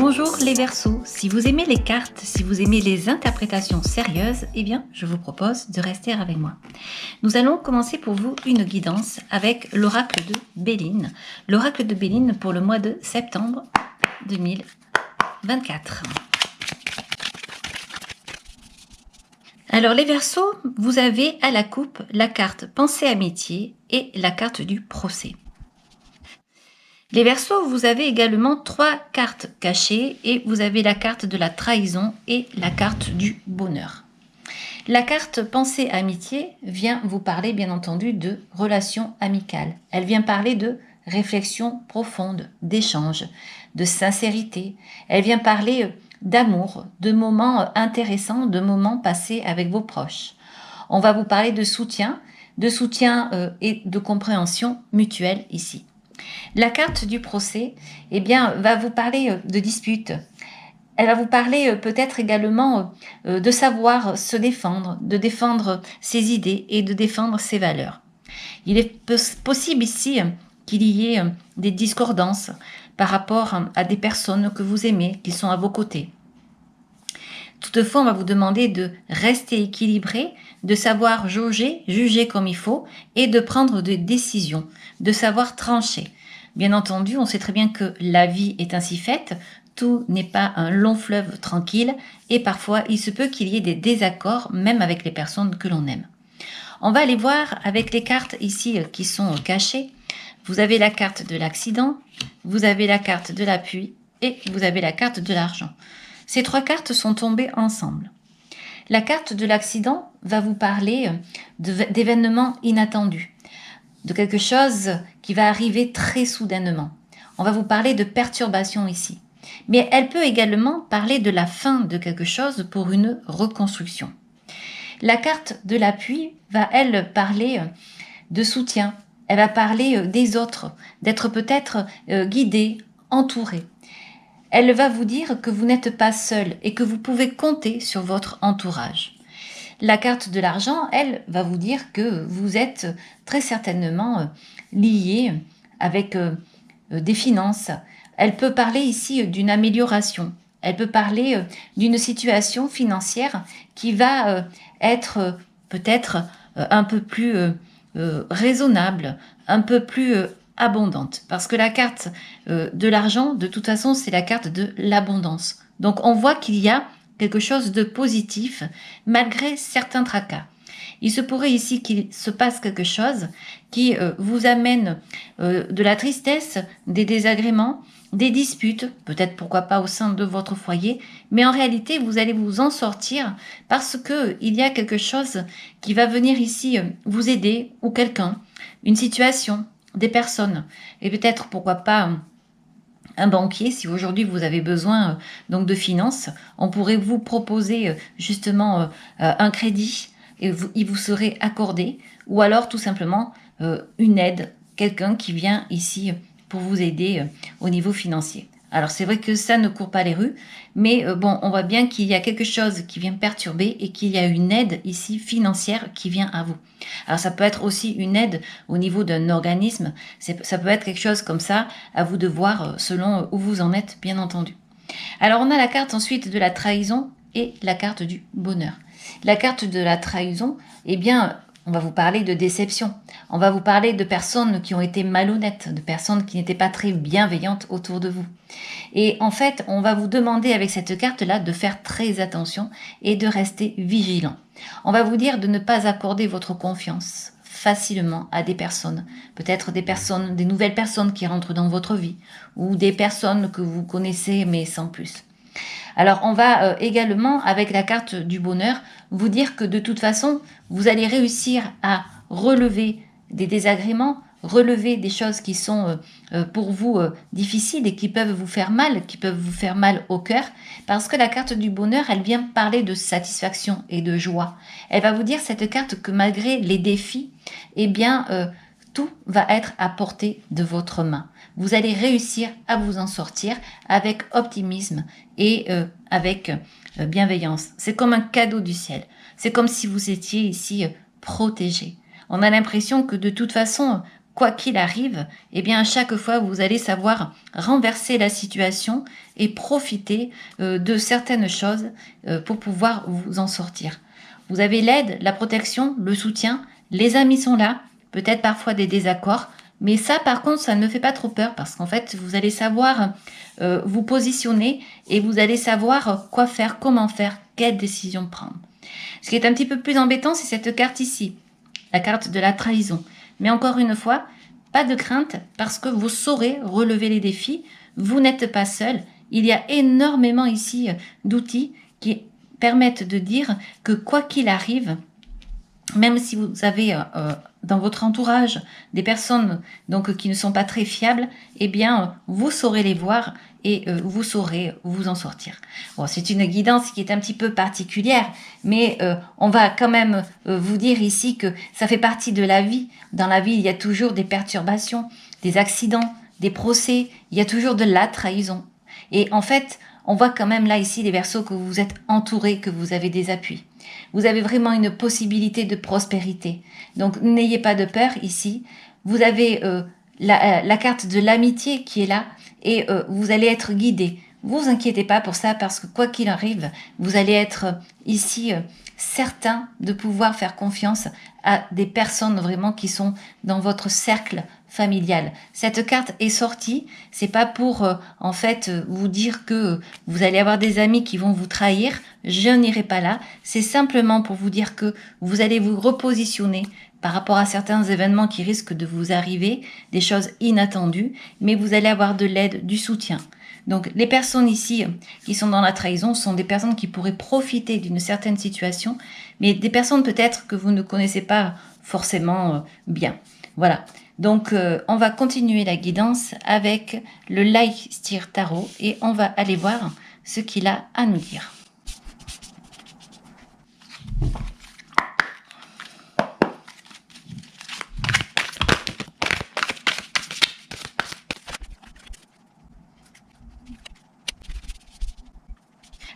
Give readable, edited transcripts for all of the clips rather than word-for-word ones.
Bonjour les Verseaux, si vous aimez les cartes, si vous aimez les interprétations sérieuses, eh bien je vous propose de rester avec moi. Nous allons commencer pour vous une guidance avec l'oracle de Béline. L'oracle de Béline pour le mois de septembre 2024. Alors les Verseaux, vous avez à la coupe la carte Pensée Amitié et la carte du procès. Les Verseaux, vous avez également 3 cartes cachées et vous avez la carte de la trahison et la carte du bonheur. La carte Pensée Amitié vient vous parler bien entendu de relations amicales. Elle vient parler de réflexion profonde, d'échange, de sincérité. Elle vient parler d'amour, de moments intéressants, de moments passés avec vos proches. On va vous parler de soutien et de compréhension mutuelle ici. La carte du procès, eh bien, va vous parler de disputes. Elle va vous parler peut-être également de savoir se défendre, de défendre ses idées et de défendre ses valeurs. Il est possible ici qu'il y ait des discordances par rapport à des personnes que vous aimez, qui sont à vos côtés. Toutefois, on va vous demander de rester équilibré, de savoir juger comme il faut et de prendre des décisions, de savoir trancher. Bien entendu, on sait très bien que la vie est ainsi faite, tout n'est pas un long fleuve tranquille et parfois il se peut qu'il y ait des désaccords même avec les personnes que l'on aime. On va aller voir avec les cartes ici qui sont cachées. Vous avez la carte de l'accident, vous avez la carte de l'appui et vous avez la carte de l'argent. Ces 3 cartes sont tombées ensemble. La carte de l'accident va vous parler d'événements inattendus, de quelque chose qui va arriver très soudainement. On va vous parler de perturbation ici. Mais elle peut également parler de la fin de quelque chose pour une reconstruction. La carte de l'appui va, elle, parler de soutien. Elle va parler des autres, d'être peut-être guidé, entouré. Elle va vous dire que vous n'êtes pas seul et que vous pouvez compter sur votre entourage. La carte de l'argent, elle, va vous dire que vous êtes très certainement lié avec des finances. Elle peut parler ici d'une amélioration. Elle peut parler d'une situation financière qui va être peut-être un peu plus raisonnable, un peu plus abondante. Parce que la carte de l'argent, de toute façon, c'est la carte de l'abondance. Donc on voit qu'il y a quelque chose de positif malgré certains tracas. Il se pourrait ici qu'il se passe quelque chose qui vous amène de la tristesse, des désagréments, des disputes, peut-être pourquoi pas au sein de votre foyer, mais en réalité vous allez vous en sortir parce que il y a quelque chose qui va venir ici vous aider ou quelqu'un, une situation, des personnes et peut-être pourquoi pas un banquier. Si aujourd'hui vous avez besoin donc de finances, on pourrait vous proposer justement un crédit et il vous serait accordé ou alors tout simplement une aide, quelqu'un qui vient ici pour vous aider au niveau financier. Alors c'est vrai que ça ne court pas les rues, mais bon, on voit bien qu'il y a quelque chose qui vient perturber et qu'il y a une aide ici financière qui vient à vous. Alors ça peut être aussi une aide au niveau d'un organisme, ça peut être quelque chose comme ça, à vous de voir selon où vous en êtes, bien entendu. Alors on a la carte ensuite de la trahison et la carte du bonheur. La carte de la trahison, eh bien, on va vous parler de déception. On va vous parler de personnes qui ont été malhonnêtes, de personnes qui n'étaient pas très bienveillantes autour de vous. Et en fait, on va vous demander avec cette carte-là de faire très attention et de rester vigilant. On va vous dire de ne pas accorder votre confiance facilement à des personnes. Peut-être des nouvelles personnes qui rentrent dans votre vie ou des personnes que vous connaissez mais sans plus. Alors on va également avec la carte du bonheur vous dire que de toute façon vous allez réussir à relever des désagréments, relever des choses qui sont pour vous difficiles et qui peuvent vous faire mal au cœur, parce que la carte du bonheur, elle vient parler de satisfaction et de joie. Elle va vous dire cette carte que malgré les défis, eh bien tout va être à portée de votre main. Vous allez réussir à vous en sortir avec optimisme et avec bienveillance. C'est comme un cadeau du ciel. C'est comme si vous étiez ici protégé. On a l'impression que de toute façon, quoi qu'il arrive, eh bien à chaque fois vous allez savoir renverser la situation et profiter de certaines choses pour pouvoir vous en sortir. Vous avez l'aide, la protection, le soutien, les amis sont là, peut-être parfois des désaccords, mais ça par contre ça ne me fait pas trop peur parce qu'en fait vous allez savoir vous positionner et vous allez savoir quoi faire, comment faire, quelle décision prendre. Ce qui est un petit peu plus embêtant, c'est cette carte ici, la carte de la trahison. Mais encore une fois, pas de crainte parce que vous saurez relever les défis. Vous n'êtes pas seul. Il y a énormément ici d'outils qui permettent de dire que quoi qu'il arrive, même si vous avez dans votre entourage des personnes donc qui ne sont pas très fiables, eh bien vous saurez les voir et vous saurez vous en sortir. Bon, c'est une guidance qui est un petit peu particulière, mais on va quand même vous dire ici que ça fait partie de la vie. Dans la vie, il y a toujours des perturbations, des accidents, des procès, il y a toujours de la trahison. Et en fait, on voit quand même là ici les Verseaux que vous êtes entourés, que vous avez des appuis. Vous avez vraiment une possibilité de prospérité. Donc n'ayez pas de peur ici. Vous avez la carte de l'amitié qui est là et vous allez être guidé. Vous inquiétez pas pour ça parce que quoi qu'il arrive, vous allez être ici certain de pouvoir faire confiance à des personnes vraiment qui sont dans votre cercle familial. Cette carte est sortie, c'est pas pour en fait vous dire que vous allez avoir des amis qui vont vous trahir, je n'irai pas là, c'est simplement pour vous dire que vous allez vous repositionner par rapport à certains événements qui risquent de vous arriver, des choses inattendues, mais vous allez avoir de l'aide, du soutien. Donc les personnes ici qui sont dans la trahison sont des personnes qui pourraient profiter d'une certaine situation, mais des personnes peut-être que vous ne connaissez pas forcément bien. Voilà. Donc on va continuer la guidance avec le Light Steer Tarot et on va aller voir ce qu'il a à nous dire.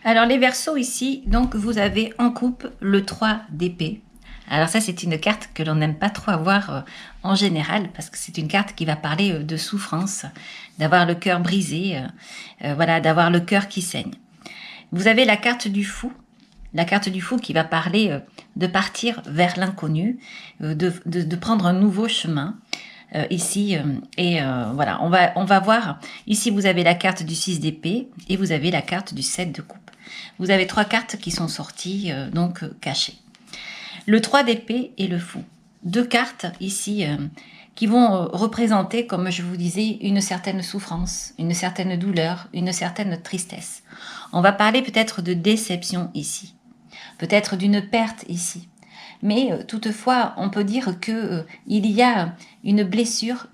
Alors les Verseaux ici, donc vous avez en coupe le 3 d'épée. Alors ça c'est une carte que l'on n'aime pas trop avoir en général parce que c'est une carte qui va parler de souffrance, d'avoir le cœur brisé, voilà, d'avoir le cœur qui saigne. Vous avez la carte du fou. La carte du fou qui va parler de partir vers l'inconnu, de prendre un nouveau chemin. Ici et voilà, on va voir. Ici vous avez la carte du 6 d'épée et vous avez la carte du 7 de coupe. Vous avez 3 cartes qui sont sorties donc cachées. Le 3 d'épée et le fou. 2 cartes ici qui vont représenter, comme je vous disais, une certaine souffrance, une certaine douleur, une certaine tristesse. On va parler peut-être de déception ici, peut-être d'une perte ici. Mais toutefois, on peut dire que il y a une blessure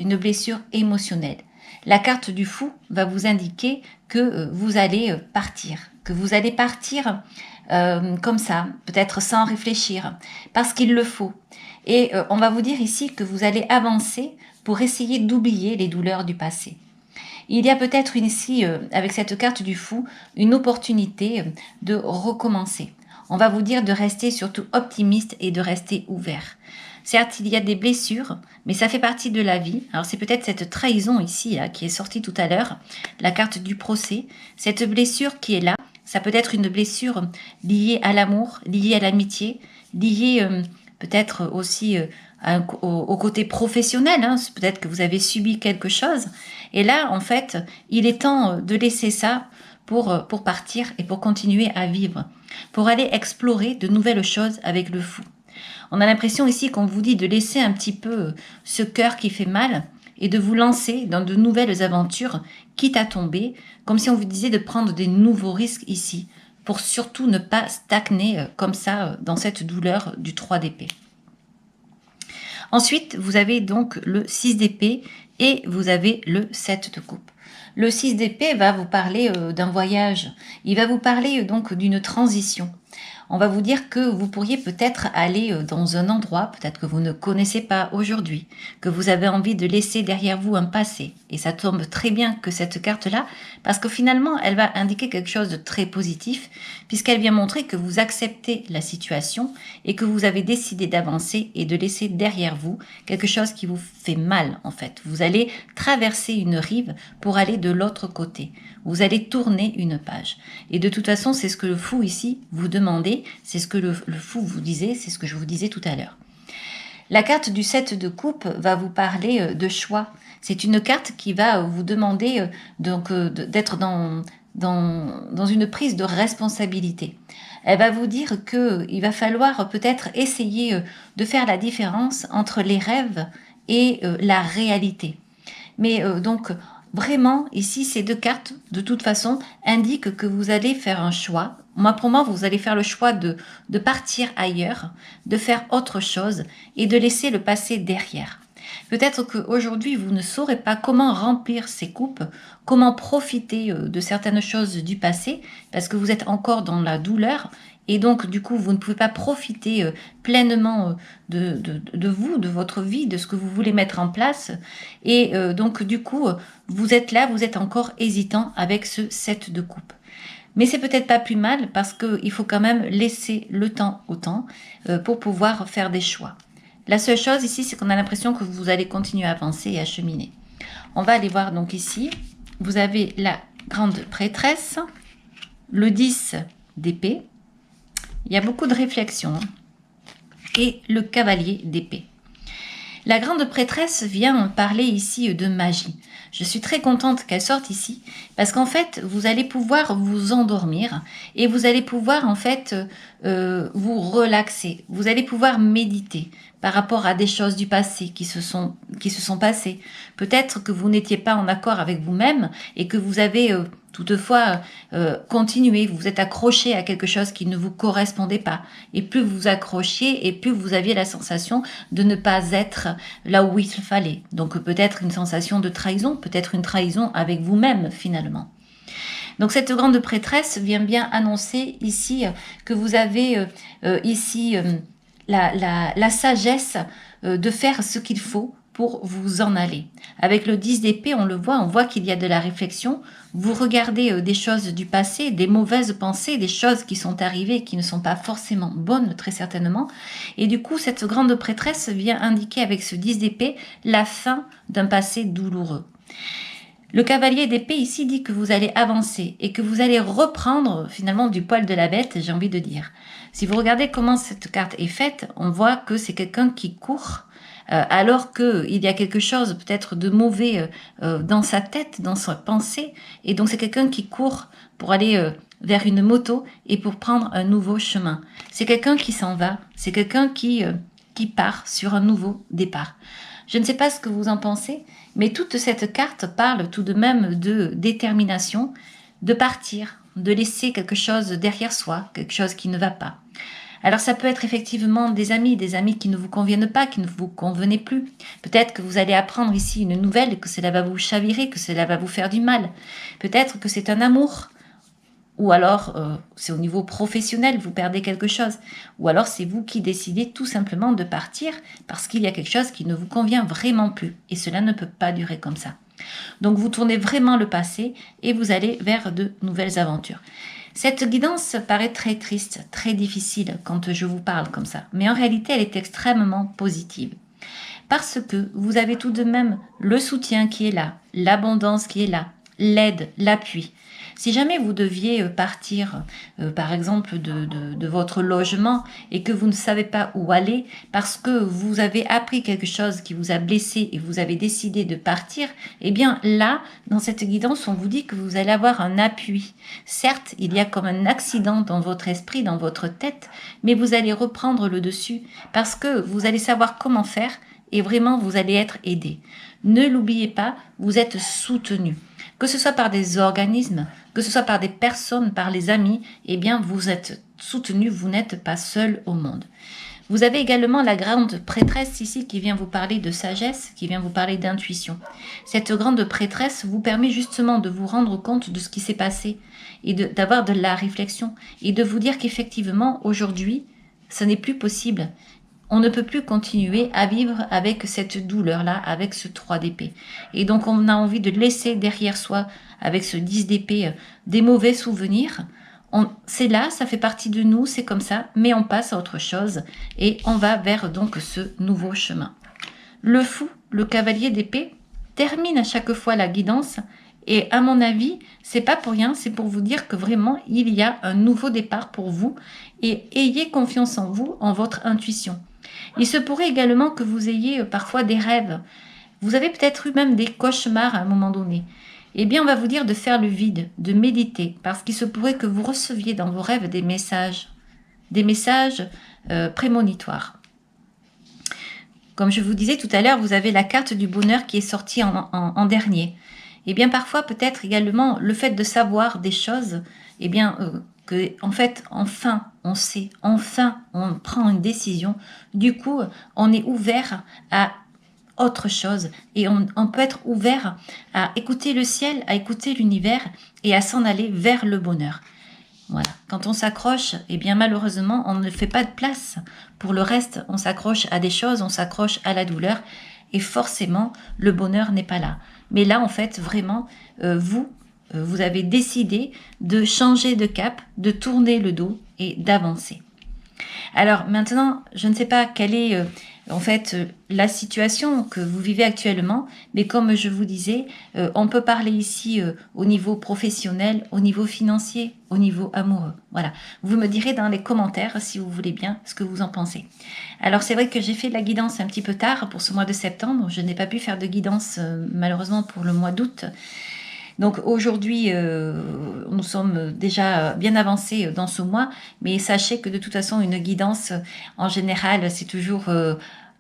émotionnelle. La carte du fou va vous indiquer que vous allez partir, comme ça, peut-être sans réfléchir, parce qu'il le faut. Et on va vous dire ici que vous allez avancer pour essayer d'oublier les douleurs du passé. Il y a peut-être ici, avec cette carte du fou, une opportunité de recommencer. On va vous dire de rester surtout optimiste et de rester ouvert. Certes, il y a des blessures, mais ça fait partie de la vie. Alors c'est peut-être cette trahison ici là, qui est sortie tout à l'heure, la carte du procès. Cette blessure qui est là, ça peut être une blessure liée à l'amour, liée à l'amitié, liée peut-être aussi au côté professionnel. Hein. Peut-être que vous avez subi quelque chose. Et là, en fait, il est temps de laisser ça pour partir et pour continuer à vivre, pour aller explorer de nouvelles choses avec le fou. On a l'impression ici qu'on vous dit de laisser un petit peu ce cœur qui fait mal et de vous lancer dans de nouvelles aventures, quitte à tomber, comme si on vous disait de prendre des nouveaux risques ici, pour surtout ne pas stagner comme ça dans cette douleur du 3 d'épée. Ensuite, vous avez donc le 6 d'épée et vous avez le 7 de coupe. Le 6 d'épée va vous parler d'un voyage, il va vous parler donc d'une transition. On va vous dire que vous pourriez peut-être aller dans un endroit, peut-être que vous ne connaissez pas aujourd'hui, que vous avez envie de laisser derrière vous un passé. Et ça tombe très bien que cette carte-là, parce que finalement, elle va indiquer quelque chose de très positif, puisqu'elle vient montrer que vous acceptez la situation et que vous avez décidé d'avancer et de laisser derrière vous quelque chose qui vous fait mal, en fait. Vous allez traverser une rive pour aller de l'autre côté. Vous allez tourner une page. Et de toute façon, c'est ce que le fou ici vous demandait, c'est ce que le fou vous disait, c'est ce que je vous disais tout à l'heure. La carte du 7 de coupe va vous parler de choix. C'est une carte qui va vous demander d'être dans une prise de responsabilité. Elle va vous dire qu'il va falloir peut-être essayer de faire la différence entre les rêves et la réalité. Mais donc, vraiment, ici, ces deux cartes, de toute façon, indiquent que vous allez faire un choix. Pour moi, vous allez faire le choix de partir ailleurs, de faire autre chose et de laisser le passé derrière. Peut-être qu'aujourd'hui, vous ne saurez pas comment remplir ces coupes, comment profiter de certaines choses du passé, parce que vous êtes encore dans la douleur, et donc du coup, vous ne pouvez pas profiter pleinement de vous, de votre vie, de ce que vous voulez mettre en place. Et donc du coup, vous êtes là, vous êtes encore hésitant avec ce 7 de coupe. Mais c'est peut-être pas plus mal parce qu'il faut quand même laisser le temps au temps pour pouvoir faire des choix. La seule chose ici, c'est qu'on a l'impression que vous allez continuer à avancer et à cheminer. On va aller voir donc ici. Vous avez la grande prêtresse, le 10 d'épée. Il y a beaucoup de réflexion. Et le cavalier d'épée. La grande prêtresse vient parler ici de magie. Je suis très contente qu'elle sorte ici parce qu'en fait, vous allez pouvoir vous endormir et vous allez pouvoir en fait vous relaxer. Vous allez pouvoir méditer par rapport à des choses du passé qui se sont passées. Peut-être que vous n'étiez pas en accord avec vous-même et que vous avez toutefois continué, vous vous êtes accroché à quelque chose qui ne vous correspondait pas. Et plus vous vous accrochiez et plus vous aviez la sensation de ne pas être là où il fallait. Donc peut-être une sensation de trahison, peut-être une trahison avec vous-même finalement. Donc cette grande prêtresse vient bien annoncer ici que vous avez ici la sagesse de faire ce qu'il faut pour vous en aller. Avec le 10 d'épée, on voit qu'il y a de la réflexion. Vous regardez des choses du passé, des mauvaises pensées, des choses qui sont arrivées qui ne sont pas forcément bonnes, très certainement. Et du coup, cette grande prêtresse vient indiquer avec ce 10 d'épée la fin d'un passé douloureux. Le cavalier d'épée ici dit que vous allez avancer et que vous allez reprendre finalement du poil de la bête, j'ai envie de dire. Si vous regardez comment cette carte est faite, on voit que c'est quelqu'un qui court alors qu'il y a quelque chose peut-être de mauvais dans sa tête, dans sa pensée. Et donc c'est quelqu'un qui court pour aller vers une moto et pour prendre un nouveau chemin. C'est quelqu'un qui s'en va, c'est quelqu'un qui part sur un nouveau départ. Je ne sais pas ce que vous en pensez, mais toute cette carte parle tout de même de détermination, de partir, de laisser quelque chose derrière soi, quelque chose qui ne va pas. Alors ça peut être effectivement des amis qui ne vous conviennent pas, qui ne vous convenaient plus. Peut-être que vous allez apprendre ici une nouvelle, que cela va vous chavirer, que cela va vous faire du mal. Peut-être que c'est un amour. Ou alors, c'est au niveau professionnel, vous perdez quelque chose. Ou alors, c'est vous qui décidez tout simplement de partir parce qu'il y a quelque chose qui ne vous convient vraiment plus. Et cela ne peut pas durer comme ça. Donc, vous tournez vraiment le passé et vous allez vers de nouvelles aventures. Cette guidance paraît très triste, très difficile quand je vous parle comme ça. Mais en réalité, elle est extrêmement positive. Parce que vous avez tout de même le soutien qui est là, l'abondance qui est là, l'aide, l'appui. Si jamais vous deviez partir, par exemple, de votre logement et que vous ne savez pas où aller parce que vous avez appris quelque chose qui vous a blessé et vous avez décidé de partir, eh bien là, dans cette guidance, on vous dit que vous allez avoir un appui. Certes, il y a comme un accident dans votre esprit, dans votre tête, mais vous allez reprendre le dessus parce que vous allez savoir comment faire et vraiment vous allez être aidé. Ne l'oubliez pas, vous êtes soutenu. Que ce soit par des organismes, que ce soit par des personnes, par les amis, eh bien vous êtes soutenu, vous n'êtes pas seul au monde. Vous avez également la grande prêtresse ici qui vient vous parler de sagesse, qui vient vous parler d'intuition. Cette grande prêtresse vous permet justement de vous rendre compte de ce qui s'est passé et d'avoir de la réflexion et de vous dire qu'effectivement, aujourd'hui, ce n'est plus possible. On ne peut plus continuer à vivre avec cette douleur-là, avec ce 3 d'épée. Et donc, on a envie de laisser derrière soi, avec ce 10 d'épée, des mauvais souvenirs. C'est là, ça fait partie de nous, c'est comme ça, mais on passe à autre chose et on va vers donc ce nouveau chemin. Le fou, le cavalier d'épée, termine à chaque fois la guidance et à mon avis, c'est pas pour rien, c'est pour vous dire que vraiment, il y a un nouveau départ pour vous et ayez confiance en vous, en votre intuition. Il se pourrait également que vous ayez parfois des rêves. Vous avez peut-être eu même des cauchemars à un moment donné. Eh bien, on va vous dire de faire le vide, de méditer, parce qu'il se pourrait que vous receviez dans vos rêves des messages prémonitoires. Comme je vous disais tout à l'heure, vous avez la carte du bonheur qui est sortie en dernier. Eh bien, parfois, peut-être également le fait de savoir des choses, eh bien, que en fait, enfin, on sait, enfin, on prend une décision. Du coup, on est ouvert à autre chose et on peut être ouvert à écouter le ciel, à écouter l'univers et à s'en aller vers le bonheur. Voilà. Quand on s'accroche, eh bien malheureusement, on ne fait pas de place pour le reste. On s'accroche à des choses, on s'accroche à la douleur et forcément, le bonheur n'est pas là. Mais là, en fait, vraiment, vous avez décidé de changer de cap, de tourner le dos et d'avancer. Alors maintenant, je ne sais pas quelle est en fait la situation que vous vivez actuellement, mais comme je vous disais, on peut parler ici au niveau professionnel, au niveau financier, au niveau amoureux. Voilà. Vous me direz dans les commentaires, si vous voulez bien, ce que vous en pensez. Alors c'est vrai que j'ai fait de la guidance un petit peu tard pour ce mois de septembre. Je n'ai pas pu faire de guidance malheureusement pour le mois d'août. Donc aujourd'hui, nous sommes déjà bien avancés dans ce mois, mais sachez que de toute façon, une guidance, en général, c'est toujours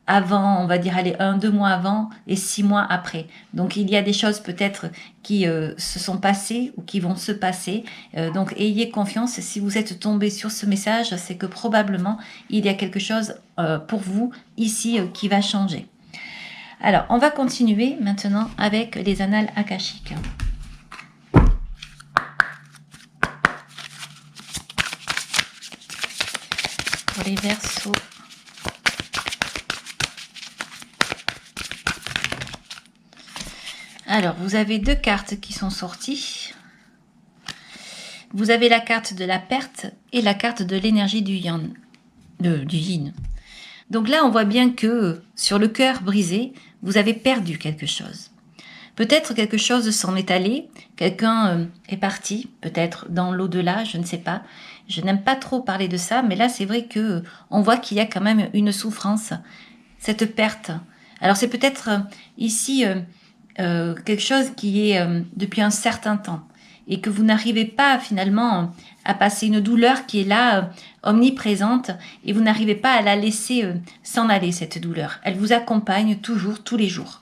avant, on va dire, allez, 1-2 mois avant et 6 mois après. Donc il y a des choses peut-être qui se sont passées ou qui vont se passer. Donc ayez confiance, si vous êtes tombé sur ce message, c'est que probablement il y a quelque chose pour vous ici qui va changer. Alors, on va continuer maintenant avec les annales akashiques. Pour les Verseaux. Alors, vous avez 2 cartes qui sont sorties. Vous avez la carte de la perte et la carte de l'énergie du yin. Donc là, on voit bien que sur le cœur brisé, vous avez perdu quelque chose. Peut-être quelque chose s'en est allé, quelqu'un est parti, peut-être dans l'au-delà, je ne sais pas. Je n'aime pas trop parler de ça, mais là c'est vrai que on voit qu'il y a quand même une souffrance, cette perte. Alors c'est peut-être ici quelque chose qui est depuis un certain temps et que vous n'arrivez pas finalement à passer, une douleur qui est là, omniprésente, et vous n'arrivez pas à la laisser s'en aller, cette douleur. Elle vous accompagne toujours, tous les jours.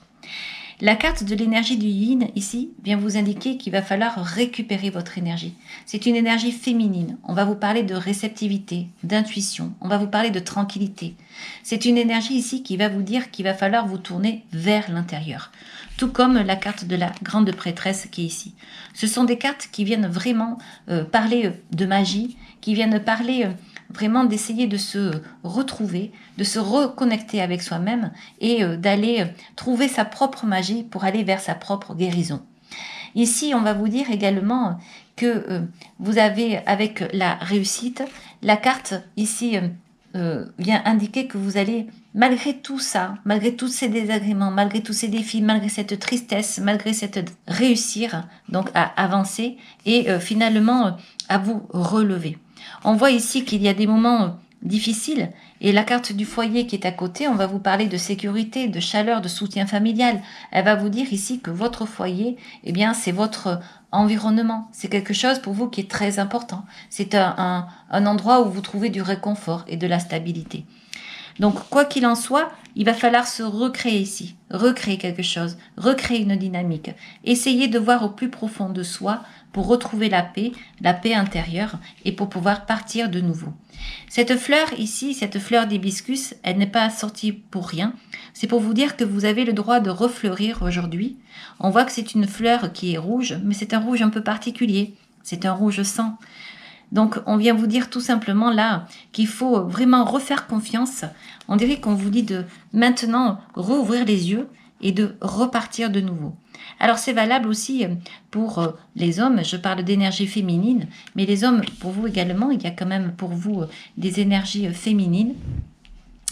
La carte de l'énergie du yin, ici, vient vous indiquer qu'il va falloir récupérer votre énergie. C'est une énergie féminine. On va vous parler de réceptivité, d'intuition. On va vous parler de tranquillité. C'est une énergie ici qui va vous dire qu'il va falloir vous tourner vers l'intérieur. Tout comme la carte de la grande prêtresse qui est ici. Ce sont des cartes qui viennent vraiment parler de magie, qui viennent parler vraiment d'essayer de se retrouver, de se reconnecter avec soi-même et d'aller trouver sa propre magie pour aller vers sa propre guérison. Ici, on va vous dire également que vous avez avec la réussite, la carte ici vient indiquer que vous allez, malgré tout ça, malgré tous ces désagréments, malgré tous ces défis, malgré cette tristesse, malgré cette réussir, donc à avancer et finalement à vous relever. On voit ici qu'il y a des moments difficiles et la carte du foyer qui est à côté, on va vous parler de sécurité, de chaleur, de soutien familial. Elle va vous dire ici que votre foyer, eh bien, c'est votre environnement. C'est quelque chose pour vous qui est très important. C'est un endroit où vous trouvez du réconfort et de la stabilité. Donc, quoi qu'il en soit, il va falloir se recréer ici, recréer quelque chose, recréer une dynamique. Essayez de voir au plus profond de soi pour retrouver la paix intérieure et pour pouvoir partir de nouveau. Cette fleur ici, cette fleur d'hibiscus, elle n'est pas sortie pour rien. C'est pour vous dire que vous avez le droit de refleurir aujourd'hui. On voit que c'est une fleur qui est rouge, mais c'est un rouge un peu particulier. C'est un rouge sang. Donc, on vient vous dire tout simplement là qu'il faut vraiment refaire confiance. On dirait qu'on vous dit de maintenant rouvrir les yeux et de repartir de nouveau. Alors, c'est valable aussi pour les hommes. Je parle d'énergie féminine, mais les hommes, pour vous également, il y a quand même pour vous des énergies féminines.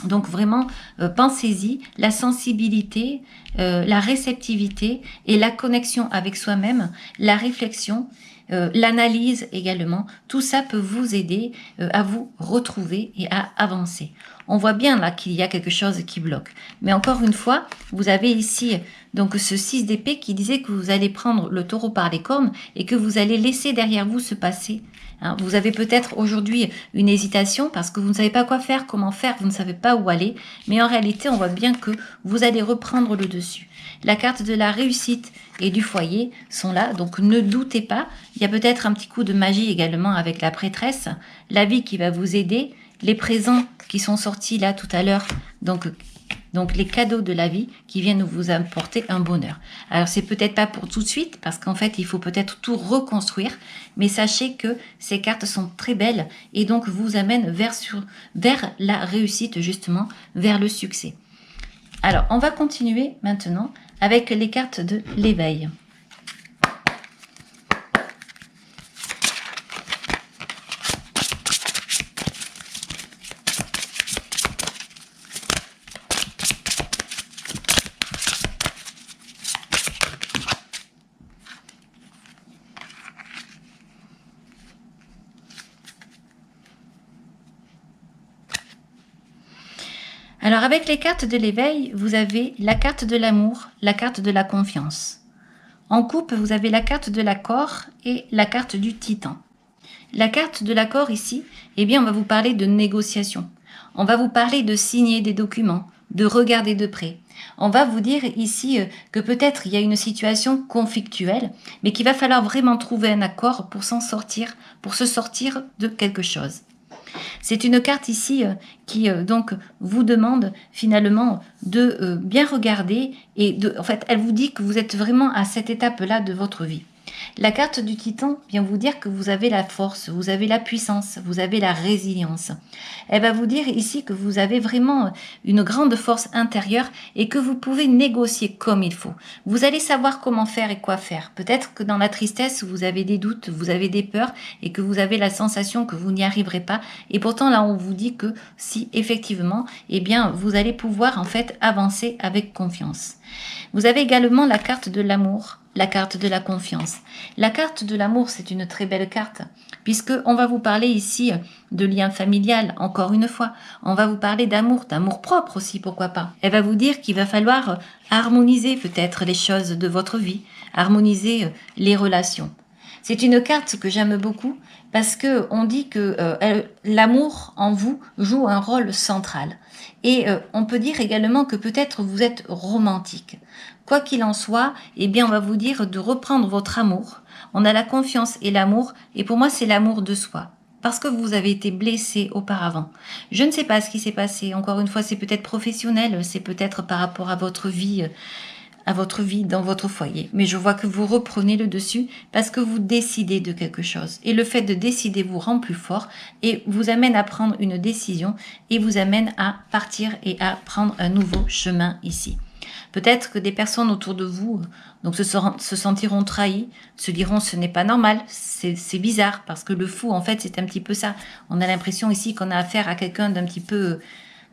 Donc vraiment, pensez-y, la sensibilité, la réceptivité et la connexion avec soi-même, la réflexion, l'analyse également, tout ça peut vous aider à vous retrouver et à avancer. On voit bien là qu'il y a quelque chose qui bloque. Mais encore une fois, vous avez ici donc ce 6 d'épée qui disait que vous allez prendre le taureau par les cornes et que vous allez laisser derrière vous ce passé. Hein, vous avez peut-être aujourd'hui une hésitation parce que vous ne savez pas quoi faire, comment faire, vous ne savez pas où aller. Mais en réalité, on voit bien que vous allez reprendre le dessus. La carte de la réussite et du foyer sont là, donc ne doutez pas. Il y a peut-être un petit coup de magie également avec la prêtresse, la vie qui va vous aider, les présents qui sont sortis là tout à l'heure, donc les cadeaux de la vie qui viennent vous apporter un bonheur. Alors c'est peut-être pas pour tout de suite, parce qu'en fait il faut peut-être tout reconstruire, mais sachez que ces cartes sont très belles et donc vous amènent vers la réussite justement, vers le succès. Alors on va continuer maintenant avec les cartes de l'éveil. Alors avec les cartes de l'éveil, vous avez la carte de l'amour, la carte de la confiance. En coupe, vous avez la carte de l'accord et la carte du titan. La carte de l'accord ici, eh bien on va vous parler de négociation. On va vous parler de signer des documents, de regarder de près. On va vous dire ici que peut-être il y a une situation conflictuelle, mais qu'il va falloir vraiment trouver un accord pour s'en sortir, pour se sortir de quelque chose. C'est une carte ici qui donc vous demande finalement de bien regarder et en fait elle vous dit que vous êtes vraiment à cette étape-là de votre vie. La carte du titan vient vous dire que vous avez la force, vous avez la puissance, vous avez la résilience. Elle va vous dire ici que vous avez vraiment une grande force intérieure et que vous pouvez négocier comme il faut. Vous allez savoir comment faire et quoi faire. Peut-être que dans la tristesse, vous avez des doutes, vous avez des peurs et que vous avez la sensation que vous n'y arriverez pas. Et pourtant, là, on vous dit que si effectivement, eh bien, vous allez pouvoir en fait avancer avec confiance. Vous avez également la carte de l'amour, la carte de la confiance. La carte de l'amour, c'est une très belle carte, puisque on va vous parler ici de lien familial, encore une fois. On va vous parler d'amour propre aussi, pourquoi pas. Elle va vous dire qu'il va falloir harmoniser peut-être les choses de votre vie, harmoniser les relations. C'est une carte que j'aime beaucoup parce que on dit que l'amour en vous joue un rôle central. Et on peut dire également que peut-être vous êtes romantique. Quoi qu'il en soit, eh bien on va vous dire de reprendre votre amour. On a la confiance et l'amour, et pour moi c'est l'amour de soi. Parce que vous avez été blessé auparavant. Je ne sais pas ce qui s'est passé. Encore une fois, c'est peut-être professionnel, c'est peut-être par rapport à votre vie dans votre foyer. Mais je vois que vous reprenez le dessus parce que vous décidez de quelque chose. Et le fait de décider vous rend plus fort et vous amène à prendre une décision et vous amène à partir et à prendre un nouveau chemin ici. Peut-être que des personnes autour de vous donc se sentiront trahis, se diront ce n'est pas normal, c'est bizarre, parce que le fou en fait c'est un petit peu ça. On a l'impression ici qu'on a affaire à quelqu'un d'un petit peu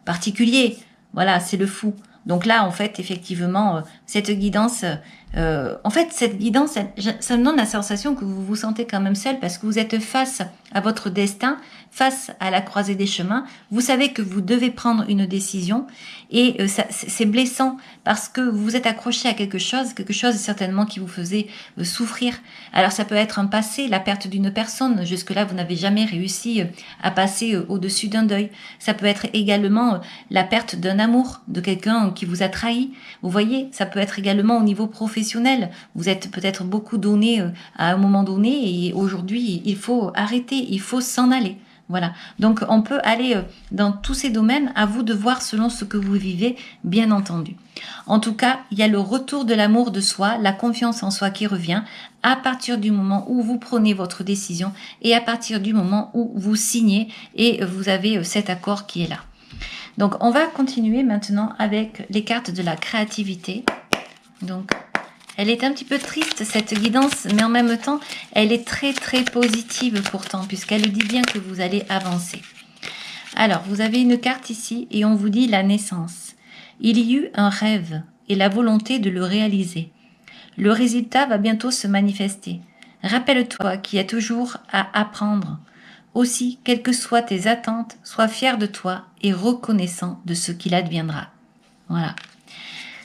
particulier. Voilà, c'est le fou. Donc là, en fait, effectivement, cette guidance, ça me donne la sensation que vous vous sentez quand même seul parce que vous êtes face à votre destin, face à la croisée des chemins. Vous savez que vous devez prendre une décision et c'est blessant parce que vous êtes accroché à quelque chose certainement qui vous faisait souffrir. Alors ça peut être un passé, la perte d'une personne. Jusque-là, vous n'avez jamais réussi à passer au-dessus d'un deuil. Ça peut être également la perte d'un amour, de quelqu'un qui vous a trahi. Vous voyez, ça peut être également au niveau professionnel. Vous êtes peut-être beaucoup donné à un moment donné et aujourd'hui, il faut arrêter, il faut s'en aller. Voilà. Donc, on peut aller dans tous ces domaines, à vous de voir selon ce que vous vivez, bien entendu. En tout cas, il y a le retour de l'amour de soi, la confiance en soi qui revient à partir du moment où vous prenez votre décision et à partir du moment où vous signez et vous avez cet accord qui est là. Donc, on va continuer maintenant avec les cartes de la créativité. Donc, elle est un petit peu triste, cette guidance, mais en même temps, elle est très très positive pourtant, puisqu'elle dit bien que vous allez avancer. Alors, vous avez une carte ici et on vous dit la naissance. Il y eut un rêve et la volonté de le réaliser. Le résultat va bientôt se manifester. Rappelle-toi qu'il y a toujours à apprendre. Aussi, quelles que soient tes attentes, sois fier de toi et reconnaissant de ce qu'il adviendra. Voilà.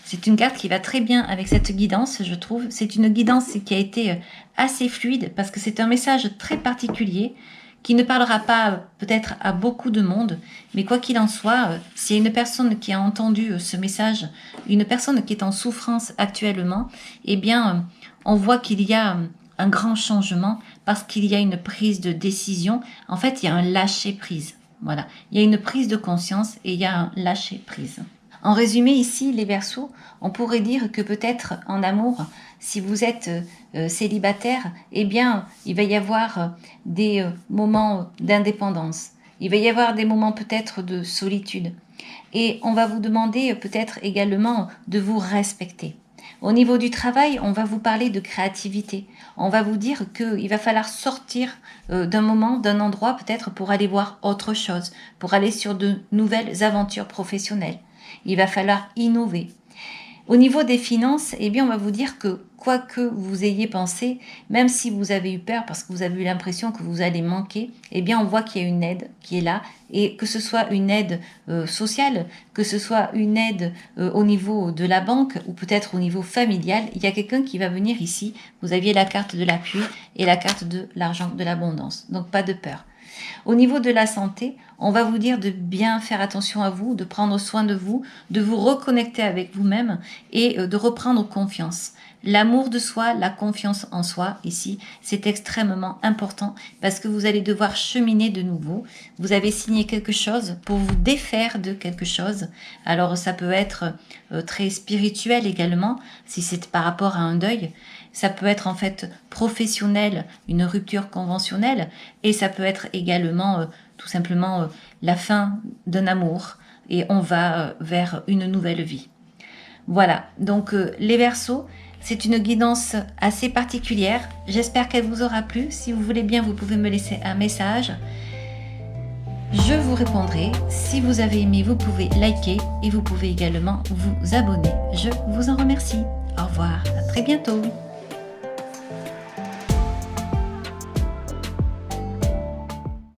C'est une carte qui va très bien avec cette guidance, je trouve. C'est une guidance qui a été assez fluide parce que c'est un message très particulier qui ne parlera pas peut-être à beaucoup de monde, mais quoi qu'il en soit, s'il y a une personne qui a entendu ce message, une personne qui est en souffrance actuellement, eh bien, on voit qu'il y a un grand changement parce qu'il y a une prise de décision. En fait, il y a un lâcher-prise. Voilà. Il y a une prise de conscience et il y a un lâcher-prise. En résumé, ici, les Verseaux, on pourrait dire que peut-être en amour, si vous êtes célibataire, eh bien, il va y avoir des moments d'indépendance. Il va y avoir des moments peut-être de solitude. Et on va vous demander peut-être également de vous respecter. Au niveau du travail, on va vous parler de créativité. On va vous dire qu'il va falloir sortir d'un moment, d'un endroit peut-être pour aller voir autre chose, pour aller sur de nouvelles aventures professionnelles. Il va falloir innover. Au niveau des finances, eh bien, on va vous dire que quoi que vous ayez pensé, même si vous avez eu peur parce que vous avez eu l'impression que vous allez manquer, eh bien, on voit qu'il y a une aide qui est là et que ce soit une aide sociale, que ce soit une aide au niveau de la banque ou peut-être au niveau familial, il y a quelqu'un qui va venir ici. Vous aviez la carte de l'appui et la carte de l'argent, de l'abondance. Donc, pas de peur. Au niveau de la santé, on va vous dire de bien faire attention à vous, de prendre soin de vous reconnecter avec vous-même et de reprendre confiance. L'amour de soi, la confiance en soi, ici, c'est extrêmement important parce que vous allez devoir cheminer de nouveau. Vous avez signé quelque chose pour vous défaire de quelque chose. Alors, ça peut être très spirituel également, si c'est par rapport à un deuil. Ça peut être en fait professionnel, une rupture conventionnelle, et ça peut être également tout simplement la fin d'un amour, et on va vers une nouvelle vie. Voilà, donc les Verseaux, c'est une guidance assez particulière. J'espère qu'elle vous aura plu. Si vous voulez bien, vous pouvez me laisser un message. Je vous répondrai. Si vous avez aimé, vous pouvez liker et vous pouvez également vous abonner. Je vous en remercie. Au revoir, à très bientôt.